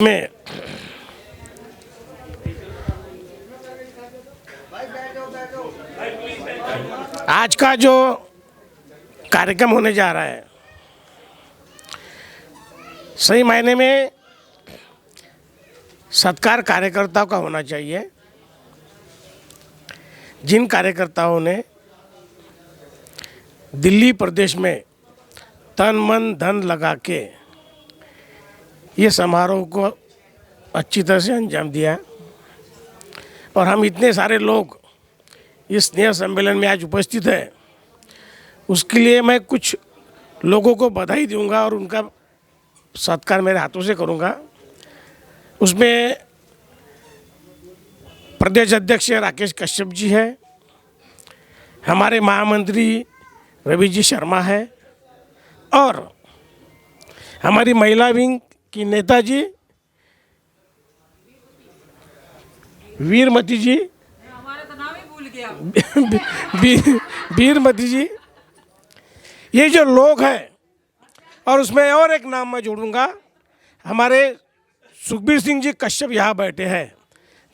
में आज का जो कार्यक्रम होने जा रहा है, सही मायने में सत्कार कार्यकर्ताओं का होना चाहिए। जिन कार्यकर्ताओं ने दिल्ली प्रदेश में तन मन धन लगा के ये समारोह को अच्छी तरह से अंजाम दिया, और हम इतने सारे लोग इस स्नेह सम्मेलन में आज उपस्थित हैं, उसके लिए मैं कुछ लोगों को बधाई दूंगा और उनका सत्कार मेरे हाथों से करूंगा। उसमें प्रदेश अध्यक्ष राकेश कश्यप जी है, हमारे महामंत्री रवि जी शर्मा है, और हमारी महिला विंग की नेताजी वीरमती जी, हमारा तो नाम ही भूल गया। वीरमती जी, ये जो लोग हैं, और उसमें और एक नाम मैं जोड़ूंगा, हमारे सुखबीर सिंह जी कश्यप यहाँ बैठे हैं।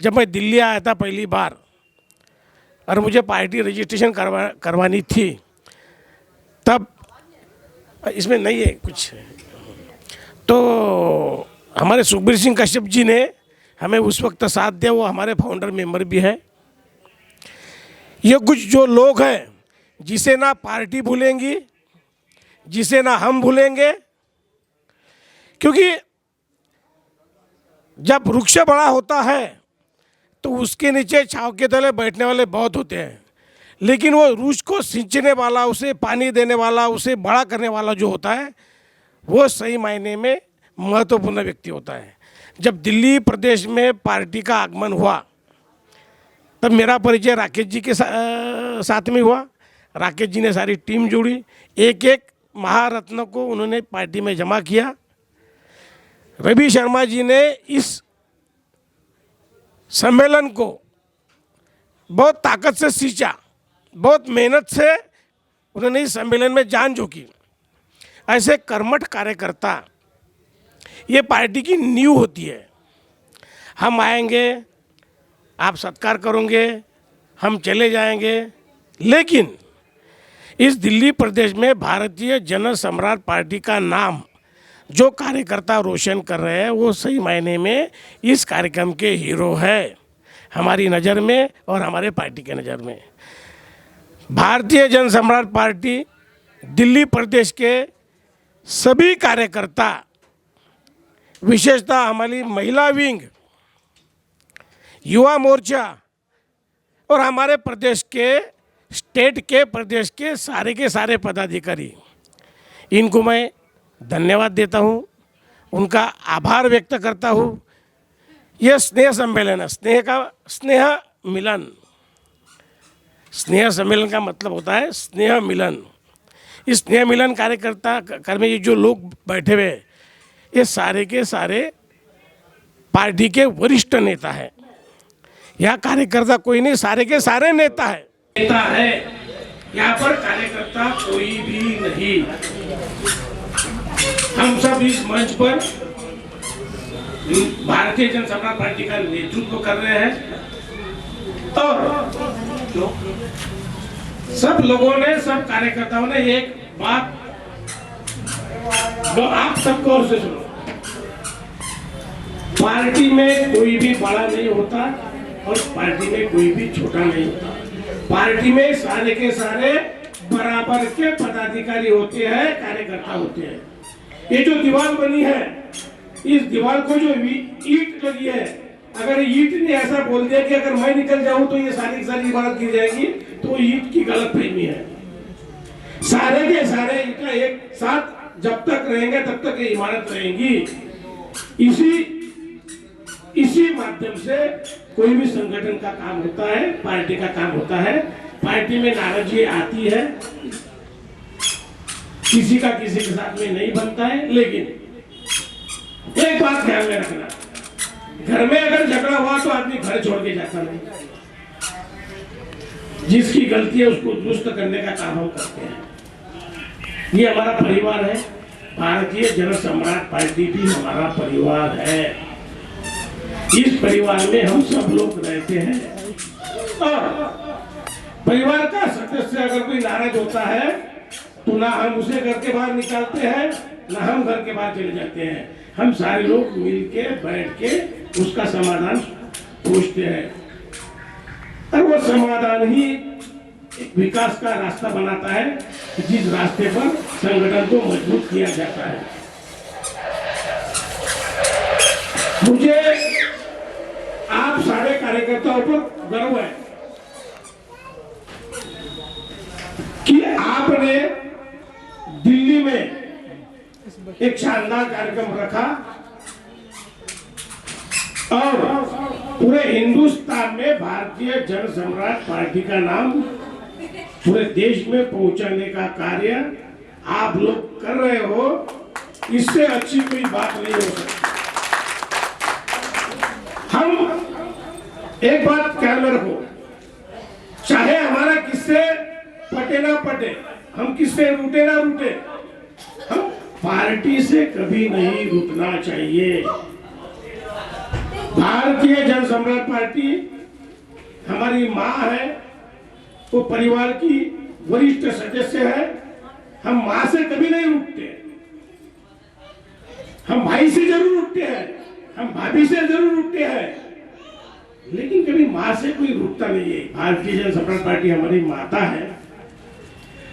जब मैं दिल्ली आया था पहली बार और मुझे पार्टी रजिस्ट्रेशन करवानी थी, तब इसमें नहीं है कुछ, तो हमारे सुखबीर सिंह कश्यप जी ने हमें उस वक्त साथ दिया। वो हमारे फाउंडर मेंबर भी है। ये कुछ जो लोग हैं जिसे ना पार्टी भूलेंगी, जिसे ना हम भूलेंगे, क्योंकि जब वृक्ष बड़ा होता है तो उसके नीचे छांव के तले बैठने वाले बहुत होते हैं, लेकिन वो वृक्ष को सींचने वाला, उसे पानी देने वाला, उसे बड़ा करने वाला जो होता है, वो सही मायने में महत्वपूर्ण व्यक्ति होता है। जब दिल्ली प्रदेश में पार्टी का आगमन हुआ, तब मेरा परिचय राकेश जी के साथ में हुआ। राकेश जी ने सारी टीम जोड़ी, एक एक महारत्न को उन्होंने पार्टी में जमा किया। रवि शर्मा जी ने इस सम्मेलन को बहुत ताकत से सींचा, बहुत मेहनत से उन्होंने इस सम्मेलन में जान झोंकी। ऐसे कर्मठ कार्यकर्ता ये पार्टी की नींव होती है। हम आएंगे, आप सत्कार करोगे, हम चले जाएंगे, लेकिन इस दिल्ली प्रदेश में भारतीय जन सम्राट पार्टी का नाम जो कार्यकर्ता रोशन कर रहे हैं, वो सही मायने में इस कार्यक्रम के हीरो है हमारी नज़र में और हमारे पार्टी के नज़र में। भारतीय जन सम्राट पार्टी दिल्ली प्रदेश के सभी कार्यकर्ता, विशेषतः हमारी महिला विंग, युवा मोर्चा और हमारे प्रदेश के स्टेट के प्रदेश के सारे पदाधिकारी, इनको मैं धन्यवाद देता हूँ, उनका आभार व्यक्त करता हूँ। यह स्नेह सम्मेलन है, स्नेह मिलन। स्नेह सम्मेलन का मतलब होता है स्नेह मिलन। इस स्नेह मिलन कार्यकर्ता कर में ये जो लोग बैठे हुए, ये सारे के सारे पार्टी के वरिष्ठ नेता हैं। यह कार्यकर्ता कोई नहीं, सारे के सारे नेता है। यहाँ पर कार्यकर्ता कोई भी नहीं। हम सब इस मंच पर भारतीय जन सम्राट पार्टी का नेतृत्व कर रहे हैं, और सब लोगों ने, सब कार्यकर्ताओं ने एक बात जो आप सबको और से सुनो, पार्टी में कोई भी बड़ा नहीं होता और पार्टी में कोई भी छोटा नहीं होता। पार्टी में सारे के सारे बराबर के पदाधिकारी होते हैं, कार्यकर्ता होते हैं। ये जो दीवार बनी है, इस दीवार को जो ईंट लगी है, अगर ईंट ने ऐसा बोल दिया कि अगर मैं निकल जाऊं तो ये सारी की सारी इमारत गिर जाएगी, तो ईंट की गलतफहमी है। सारे के सारे ईंट एक साथ जब तक रहेंगे तब तक ये इमारत रहेगी। इसी माध्यम से कोई भी संगठन का काम होता है, पार्टी का काम होता है। पार्टी में नाराजगी आती है, किसी का किसी के साथ में नहीं बनता है, लेकिन एक बात ध्यान में रखना, घर में अगर झगड़ा हुआ तो आदमी घर छोड़ के जाता नहीं। जिसकी गलती है उसको दुरुस्त करने का काम हम करते हैं। ये हमारा परिवार है, भारतीय जन सम्राट पार्टी भी हमारा परिवार है। इस परिवार में हम सब लोग रहते हैं और परिवार का सदस्य अगर कोई नाराज होता है तो ना हम उसे घर के बाहर निकालते हैं ना हम घर के बाहर चले जाते हैं। हम सारे लोग मिलके बैठ के उसका समाधान खोजते हैं और वो समाधान ही एक विकास का रास्ता बनाता है जिस रास्ते पर संगठन को मजबूत किया जाता है। मुझे आप सारे कार्यकर्ताओं पर गर्व है कि आपने दिल्ली में एक शानदार कार्यक्रम रखा और पूरे हिंदुस्तान में भारतीय जन सम्राट पार्टी का नाम पूरे देश में पहुंचाने का कार्य आप लोग कर रहे हो। इससे अच्छी कोई बात नहीं हो सकती। हम एक बात ख्याल में रखो, चाहे हमारा किससे पटे ना पटे, हम किससे रूठे ना रूठे, हम पार्टी से कभी नहीं रुकना चाहिए। भारतीय जन सम्राट पार्टी हमारी माँ है, वो परिवार की वरिष्ठ सदस्य है। हम माँ से कभी नहीं रुकते, हम भाई से जरूर रुकते हैं, हम भाभी से जरूर रुकते हैं, लेकिन कभी माँ से कोई रुकता नहीं है। भारतीय जन सम्राट पार्टी हमारी माता है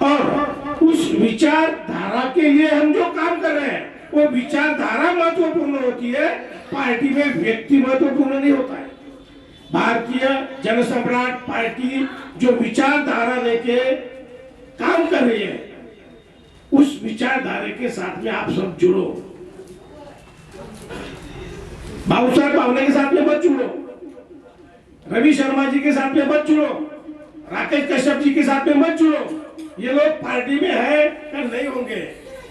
और उस विचारधारा के लिए हम जो काम कर रहे हैं वो विचारधारा महत्वपूर्ण होती है, पार्टी में व्यक्ति महत्वपूर्ण नहीं होता है। भारतीय जन सम्राट पार्टी जो विचारधारा लेके काम कर रही है उस विचारधारा के साथ में आप सब जुड़ो। बाबू साहब पावने के साथ में मत जुड़ो, रवि शर्मा जी के साथ में मत जुड़ो, राकेश कश्यप जी के साथ में मत जुड़ो। ये लोग पार्टी में है, कल नहीं होंगे।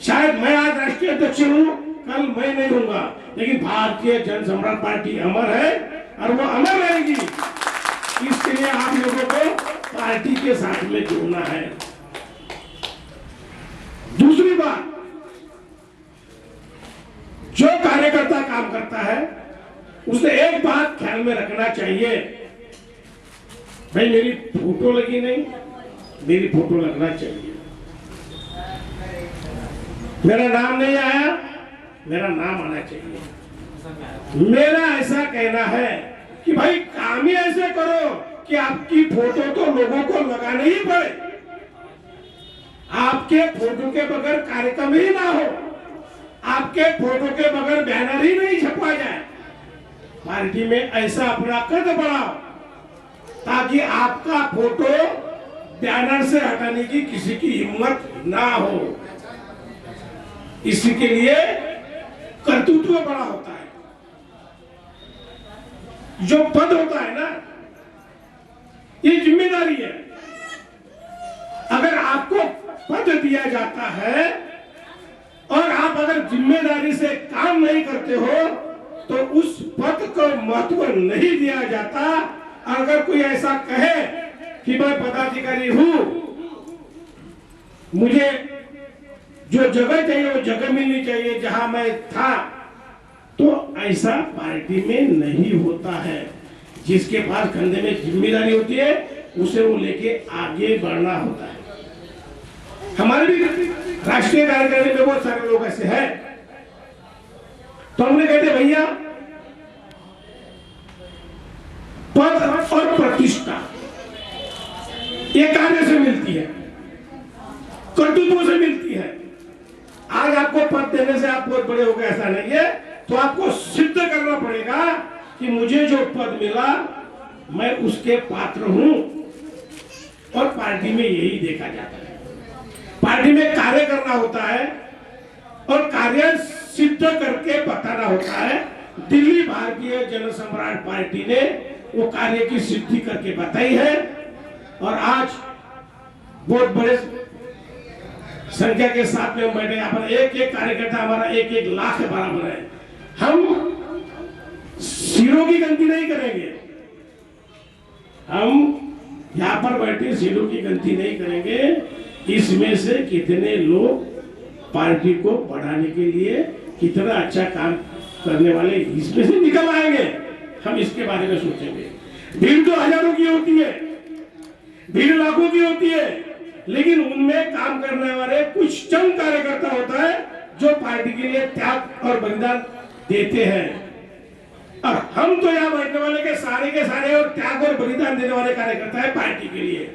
शायद मैं आज राष्ट्रीय अध्यक्ष हूँ, कल मैं नहीं होऊंगा, लेकिन भारतीय जन सम्राट पार्टी अमर है और वो अमर रहेगी। इसके लिए आप लोगों को पार्टी के साथ में जुड़ना है। दूसरी बात, जो कार्यकर्ता काम करता है उसने एक बात ख्याल में रखना चाहिए, भाई मेरी फोटो लगी नहीं, मेरी फोटो लगना चाहिए। मेरा नाम नहीं आया, मेरा नाम आना चाहिए। मेरा ऐसा कहना है कि भाई काम ही ऐसे करो कि आपकी फोटो तो लोगों को लगाना ही पड़े। आपके फोटो के बगैर कार्यक्रम ही ना हो, आपके फोटो के बगैर बैनर ही नहीं छपवा जाए। पार्टी में ऐसा अपना कद बढ़ाओ ताकि आपका फोटो बैनर से हटाने की किसी की हिम्मत ना हो। इसी के लिए कर्तृत्व बड़ा होता है। जो पद होता है ना, ये जिम्मेदारी है। अगर आपको पद दिया जाता है और आप अगर जिम्मेदारी से काम नहीं करते हो तो उस पद को महत्व नहीं दिया जाता। अगर कोई ऐसा कहे कि मैं पदाधिकारी हूं, मुझे जो जगह चाहिए वो जगह मिलनी चाहिए जहां मैं था, तो ऐसा पार्टी में नहीं होता है। जिसके पास कंधे में जिम्मेदारी होती है उसे वो लेके आगे बढ़ना होता है। हमारे भी राष्ट्रीय कार्यकारिणी में बहुत सारे लोग ऐसे हैं, तो हमने कहते भैया पद और प्रतिष्ठा ये कार्य से मिलती है, कर्तव्यों से मिलती है। आज आपको पद देने से आप बहुत बड़े हो गए ऐसा नहीं है, तो आपको सिद्ध करना पड़ेगा कि मुझे जो पद मिला मैं उसके पात्र हूं। और पार्टी में यही देखा जाता है, पार्टी में कार्य करना होता है और कार्य सिद्ध करके बताना होता है। दिल्ली भारतीय जन सम्राट पार्टी ने वो कार्य की सिद्धि करके बताई है और आज बहुत बड़े संख्या के साथ में बैठे यहाँ पर एक एक कार्यकर्ता हमारा 1-1 लाख के बराबर है। हम सिरों की गिनती नहीं करेंगे, हम यहाँ पर बैठे सिरों की गिनती नहीं करेंगे। इसमें से कितने लोग पार्टी को बढ़ाने के लिए कितना अच्छा काम करने वाले इसमें से निकल आएंगे, हम इसके बारे में सोचेंगे। भीड़ तो हजारों की होती है, भीड़ लाखों की होती है, लेकिन उनमें काम करने वाले कुछ चंद कार्यकर्ता होता है जो पार्टी के लिए त्याग और बलिदान देते हैं। और हम तो यहाँ बैठने वाले के सारे और त्याग और बलिदान देने वाले कार्यकर्ता है पार्टी के लिए।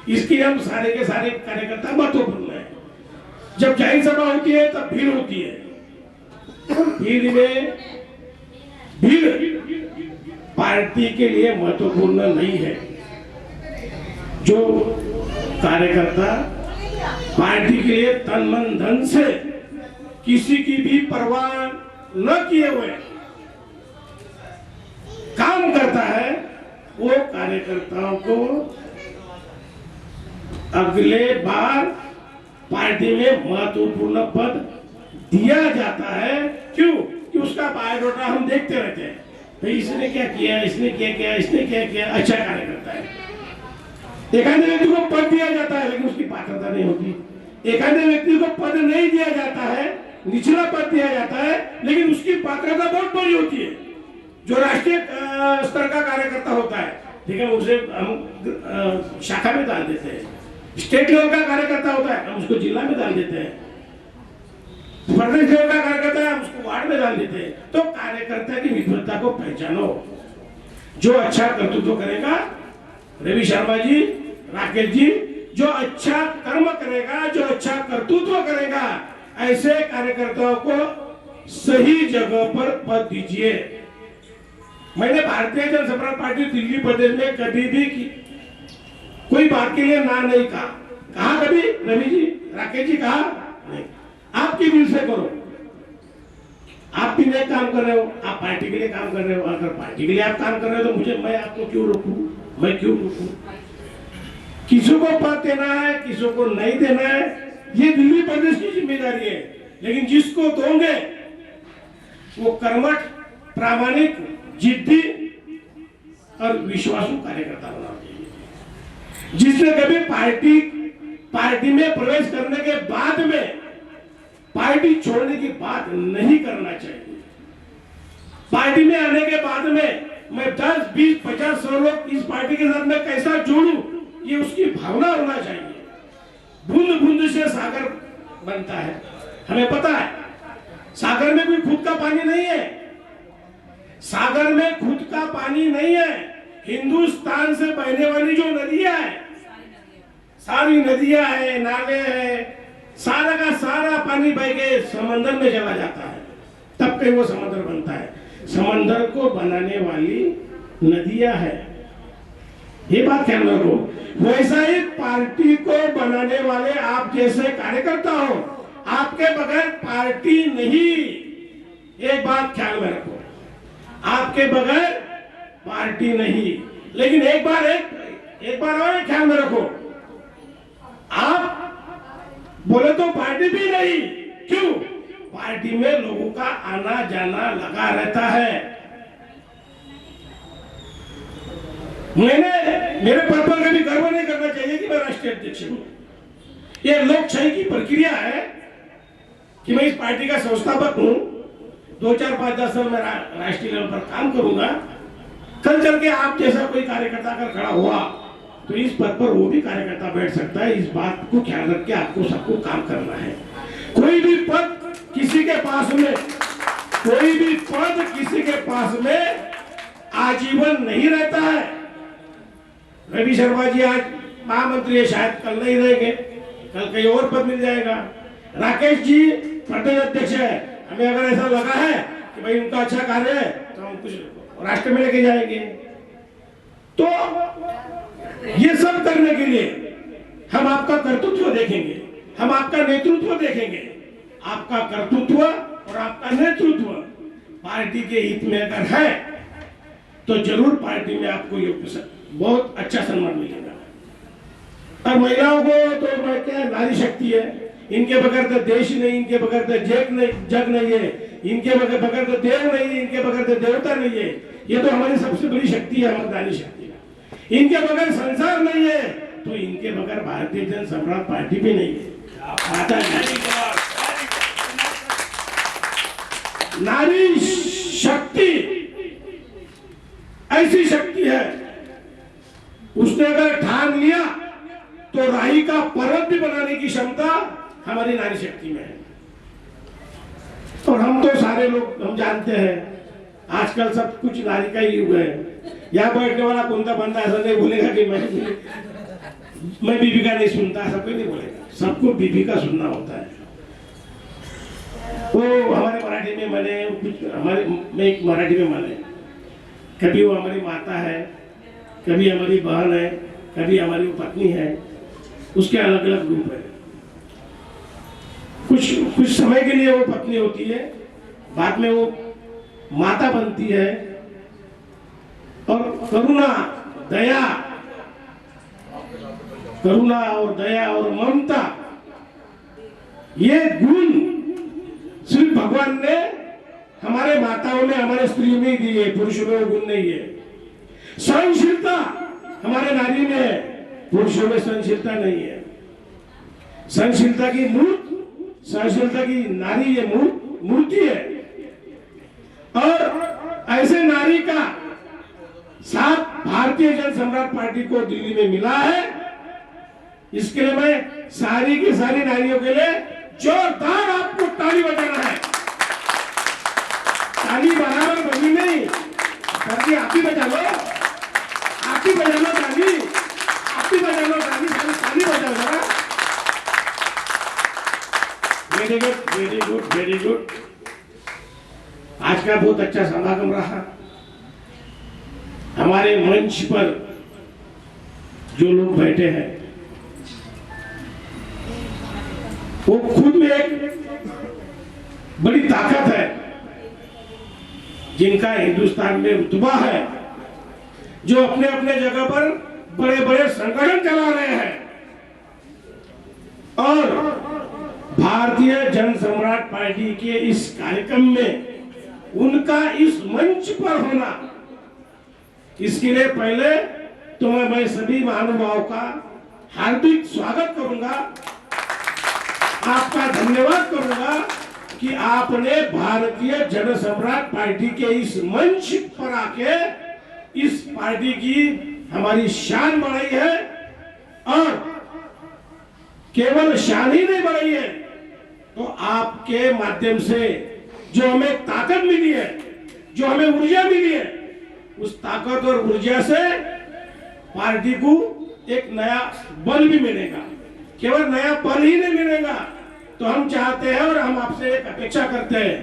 इसके हम सारे के सारे कार्यकर्ता महत्वपूर्ण है। जब जाहिर सभा होती है तब भीड़ होती है, भीड़ में भीड़ पार्टी के लिए महत्वपूर्ण नहीं है। जो कार्यकर्ता पार्टी के लिए तन मन धन से किसी की भी परवाह न किए हुए काम करता है, वो कार्यकर्ताओं को अगले बार पार्टी में महत्वपूर्ण पद दिया जाता है। क्यों? कि उसका बायोडाटा हम देखते रहते हैं, भाई इसने क्या किया, इसने क्या किया, इसने क्या किया, अच्छा कार्य करता है। एक आधे व्यक्ति को पद दिया जाता है लेकिन उसकी पात्रता नहीं होती। एक आधे व्यक्ति को पद नहीं दिया जाता है, निचला पद दिया जाता है, लेकिन उसकी पात्रता बहुत बड़ी होती है। जो राष्ट्रीय स्तर का कार्यकर्ता होता है, ठीक है, उसे हम शाखा में डाल देते हैं। स्टेट लेवल का कार्यकर्ता होता है, हम उसको जिला में डाल देते हैं। प्रदेश लेवल का कार्यकर्ता है, हम उसको वार्ड में डाल देते हैं। तो कार्यकर्ता की विद्वत्ता को पहचानो। जो अच्छा कर्तृत्व करेगा, रवि शर्मा जी, राकेश जी, जो अच्छा कर्म करेगा, जो अच्छा कर्तृत्व करेगा, ऐसे कार्यकर्ताओं को सही जगह पर पद दीजिए। मैंने भारतीय जनता पार्टी दिल्ली प्रदेश में कभी भी कोई बात के लिए ना नहीं कहा कभी रवि जी, राकेश जी, कहा नहीं। आपकी दिल से करो। आप भी नए काम कर रहे हो, आप पार्टी के लिए काम कर रहे हो। अगर पार्टी के लिए आप काम कर रहे हो तो मैं आपको क्यों रोकूं? मैं क्यों रोकूं? किसी को पद देना है, किसी को नहीं देना है, ये दिल्ली प्रदेश की जिम्मेदारी है। लेकिन जिसको दोगे वो कर्मठ, प्रामाणिक, जिद्दी और विश्वासु कार्यकर्ता बनाओ। जिसने कभी पार्टी में प्रवेश करने के बाद में पार्टी छोड़ने की बात नहीं करना चाहिए। पार्टी में आने के बाद में मैं 10, 20, 50, 100 लोग इस पार्टी के साथ में कैसा जोड़ूं, ये उसकी भावना होना चाहिए। बूंद बूंद से सागर बनता है। हमें पता है सागर में कोई खुद का पानी नहीं है। सागर में खुद का पानी नहीं है। हिंदुस्तान से बहने वाली जो नदियां है, सारी नदियां है, नाले हैं, सारा का सारा पानी बह के समंदर में चला जाता है, तब कहीं वो समंदर बनता है। समंदर को बनाने वाली नदियां है, ये बात ख्याल रखो। वैसा ही पार्टी को बनाने वाले आप जैसे कार्यकर्ता हो। आपके बगैर पार्टी नहीं, एक बात ख्याल में रखो, आपके बगैर पार्टी नहीं। लेकिन एक बार और ख्याल में रखो, आप बोले तो पार्टी भी नहीं। क्यों? पार्टी में लोगों का आना जाना लगा रहता है। मेरे पद पर कभी गर्व नहीं करना चाहिए कि मैं राष्ट्रीय अध्यक्ष हूं। यह लोकशाही की प्रक्रिया है कि मैं इस पार्टी का संस्थापक हूं। 2, 4, 5, 10 साल मैं राष्ट्रीय लेवल पर काम करूंगा। कल चल के आप जैसा कोई कार्यकर्ता अगर खड़ा हुआ तो इस पद पर वो भी कार्यकर्ता बैठ सकता है। इस बात को ख्याल रख के आपको सबको काम करना है। कोई भी पद किसी के पास में आजीवन नहीं रहता है। रवि शर्मा जी आज महामंत्री है, शायद कल नहीं रहेंगे, कल कहीं और पद मिल जाएगा। राकेश जी प्रदेश अध्यक्ष है, हमें अगर ऐसा लगा है कि भाई उनका अच्छा कार्य है तो हम कुछ राष्ट्र में लेके जाएंगे। तो ये सब करने के लिए हम आपका कर्तृत्व देखेंगे, हम आपका नेतृत्व देखेंगे। आपका कर्तृत्व और आपका नेतृत्व पार्टी के हित में अगर है तो जरूर पार्टी में आपको ये बहुत अच्छा सम्मान मिलेगा। और महिलाओं को तो मैं क्या, नारी शक्ति है, इनके बगैर तो देश नहीं, इनके बगैर तो जग नहीं है, इनके बगैर तो देव नहीं है, इनके बगैर तो देवता नहीं है। ये तो हमारी सबसे बड़ी शक्ति है, हमारी नारी शक्ति है। इनके बगैर संसार नहीं है तो इनके बगैर भारतीय जनता सम्राट पार्टी भी नहीं है। नारी शक्ति ऐसी शक्ति है, उसने अगर ठान लिया तो राही का पर्वत भी बनाने की क्षमता हमारी नारी शक्ति में है। और हम तो सारे लोग हम जानते हैं, आजकल सब कुछ नारी का ही युग है। यहाँ बैठने वाला कौन सा बंदा ऐसा नहीं बोलेगा कि मैं बीबी का नहीं सुनता, ऐसा कोई नहीं बोलेगा। सबको बीबी का सुनना होता है। वो हमारे मराठी में माने, कुछ हमारे में एक मराठी में माने, कभी वो हमारी माता है, कभी हमारी बहन है, कभी हमारी पत्नी है, उसके अलग अलग रूप है। कुछ समय के लिए वो पत्नी होती है, बाद में वो माता बनती है। और करुणा और दया और ममता, ये गुण सिर्फ भगवान ने हमारे माताओं में, हमारे स्त्रियों में ही दी है, पुरुषों में वो गुण नहीं है। सहनशीलता हमारे नारी में है, पुरुषों में सहनशीलता नहीं है। सहनशीलता की नारी ये मूर्ति है। और ऐसे नारी का साथ भारतीय जन सम्राट पार्टी को दिल्ली में मिला है। इसके लिए मैं सारी की सारी नारियों के लिए जोरदार आपको ताली बजाना है। ताली बराबर बनी नहीं, ताली आप ही बजा लो, आप ही बजा लो ताली, आप ही बजा लो ताली, ताली बजा लो। Very good, very good, very good. आज का बहुत अच्छा समागम रहा। हमारे मंच पर जो लोग बैठे हैं वो खुद में एक बड़ी ताकत है, जिनका हिंदुस्तान में रुतबा है, जो अपने अपने जगह पर बड़े बड़े संगठन चला रहे हैं। और भारतीय जन सम्राट पार्टी के इस कार्यक्रम में उनका इस मंच पर होना, इसके लिए पहले तो मैं सभी महानुभावों का हार्दिक स्वागत करूंगा, आपका धन्यवाद करूंगा कि आपने भारतीय जन सम्राट पार्टी के इस मंच पर आके इस पार्टी की हमारी शान बढ़ाई है। और केवल शान ही नहीं बढ़ाई है, तो आपके माध्यम से जो हमें ताकत मिली है, जो हमें ऊर्जा मिली है, उस ताकत और ऊर्जा से पार्टी को एक नया बल भी मिलेगा। केवल नया बल ही नहीं मिलेगा, तो हम चाहते हैं और हम आपसे एक अपेक्षा करते हैं,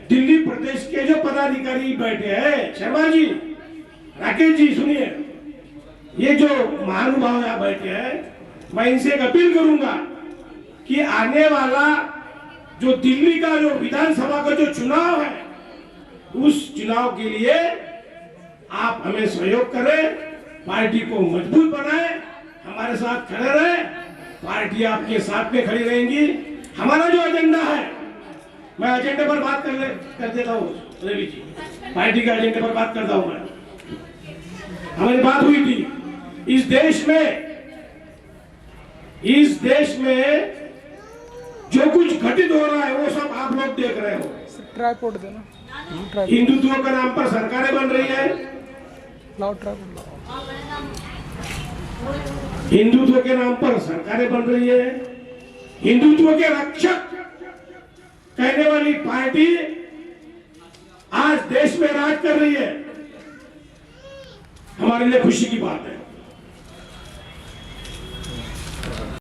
दिल्ली प्रदेश के जो पदाधिकारी बैठे हैं, शर्मा जी, राकेश जी, सुनिए, ये जो महानुभाव यहाँ बैठे हैं, मैं इनसे एक अपील करूंगा कि आने वाला जो दिल्ली का जो विधानसभा का जो चुनाव है, उस चुनाव के लिए आप हमें सहयोग करें, पार्टी को मजबूत बनाएं, हमारे साथ खड़े रहें, पार्टी आपके साथ में खड़ी रहेंगी। हमारा जो एजेंडा है, मैं एजेंडे पर बात कर देता हूँ रवि जी, पार्टी के एजेंडे पर बात करता हूँ मैं। हमारी बात हुई थी, इस देश में जो कुछ घटित हो रहा है वो सब आप लोग देख रहे हो। ट्राइपॉड देना। हिंदुत्व के नाम पर सरकारें बन रही है, हिंदुत्व के नाम पर सरकारें बन रही है, हिंदुत्व के रक्षक कहने वाली पार्टी आज देश में राज कर रही है। हमारे लिए खुशी की बात है।